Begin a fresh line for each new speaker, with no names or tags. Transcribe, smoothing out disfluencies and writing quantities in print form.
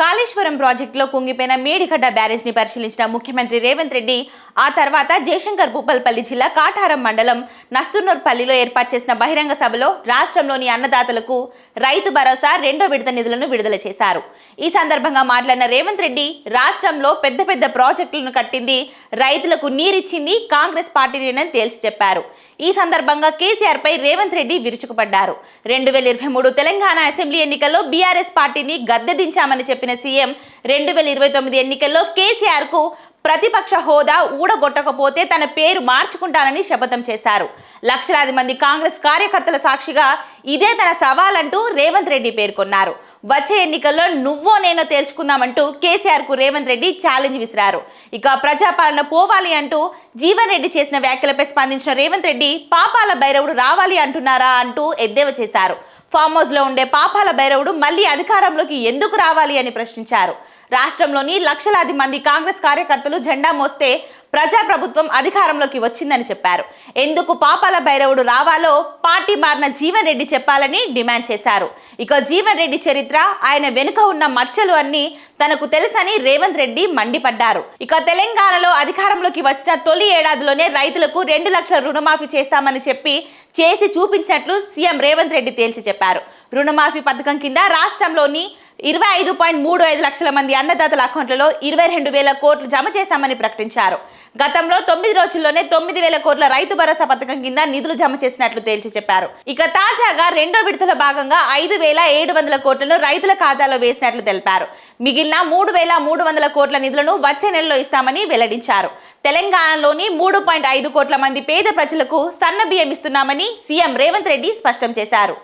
కాళేశ్వరం ప్రాజెక్టులో కుంగిపోయిన మేడిగడ్డ బ్యారేజ్ ని పరిశీలించిన ముఖ్యమంత్రి రేవంత్ రెడ్డి ఆ తర్వాత జయశంకర్ భూపాలపల్లి జిల్లా కాటారం మండలం నస్తూర్పల్లిలో ఏర్పాటు చేసిన బహిరంగ సభలో రాష్ట్రంలోని అన్నదాతలకు రైతు భరోసా రెండో విడత నిధులను విడుదల చేశారు. ఈ సందర్భంగా మాట్లాడిన రేవంత్ రెడ్డి రాష్ట్రంలో పెద్ద పెద్ద ప్రాజెక్టులను కట్టింది, రైతులకు నీరిచ్చింది కాంగ్రెస్ పార్టీని తేల్చి చెప్పారు. ఈ సందర్భంగా కేసీఆర్ పై రేవంత్ రెడ్డి విరుచుకుపడ్డారు. 2023 తెలంగాణ అసెంబ్లీ ఎన్నికల్లో బీఆర్ఎస్ పార్టీని గద్దెదించామని చెప్పిన సీఎం 2029 ఎన్నికల్లో కేసీఆర్ కు ప్రతిపక్ష హోదా ఊడగొట్టకపోతే తన పేరు మార్చుకుంటానని శపథం చేశారు. లక్షలాది మంది కాంగ్రెస్ కార్యకర్తల సాక్షిగా ఇదే తన సవాలంటూ రేవంత్ రెడ్డి పేర్కొన్నారు. వచ్చే ఎన్నికల్లో నువ్వో నేనో తేల్చుకుందామంటూ కేసీఆర్ కు రేవంత్ రెడ్డి ఛాలెంజ్ విసిరారు. ఇక ప్రజాపాలన పోవాలి అంటూ జీవన్ రెడ్డి చేసిన వ్యాఖ్యలపై స్పందించిన రేవంత్ రెడ్డి పాపాల భైరవుడు రావాలి అంటున్నారా అంటూ ఎద్దేవా చేశారు. ఫామ్ హౌస్ లో ఉండే పాపాల భైరవుడు మళ్లీ అధికారంలోకి ఎందుకు రావాలి అని ప్రశ్నించారు. రాష్ట్రంలోని లక్షలాది మంది కాంగ్రెస్ కార్యకర్తలు జెండా మోస్తే ప్రజాప్రభుత్వం అధికారంలోకి వచ్చిందని చెప్పారు. ఎందుకు పాపాల భైరవుడు రావాలో పార్టీ మారిన జీవన్ రెడ్డి చెప్పాలని డిమాండ్ చేశారు. ఇక జీవన్ రెడ్డి చరిత్ర, ఆయన వెనుక ఉన్న మచ్చలు అన్ని తనకు తెలుసని రేవంత్ రెడ్డి మండిపడ్డారు. ఇక తెలంగాణలో అధికారంలోకి వచ్చిన తొలి ఏడాదిలోనే రైతులకు 2 లక్షల రుణమాఫీ చేస్తామని చెప్పి చేసి చూపించినట్లు సీఎం రేవంత్ రెడ్డి తేల్చి చెప్పారు. రుణమాఫీ పథకం కింద రాష్ట్రంలోని 25.35 లక్షల మంది అన్నదాతల అకౌంట్లలో 22,000 కోట్లు జమ చేశామని ప్రకటించారు. గతంలో 9 రోజుల్లోనే 9,000 కోట్ల రైతు భరోసా పథకం కింద నిధులు జమ చేసినట్లు తేల్చి చెప్పారు. ఇక తాజాగా రెండో విడతలో భాగంగా 5,700 కోట్లను రైతుల ఖాతాలో వేసినట్లు తెలిపారు. మిగిలిన 3,300 కోట్ల నిధులను వచ్చే నెలలో ఇస్తామని వెల్లడించారు. తెలంగాణలోని 3.5 కోట్ల మంది పేద ప్రజలకు సన్న బియ్యం ఇస్తున్నామని సీఎం రేవంత్ రెడ్డి స్పష్టం చేశారు.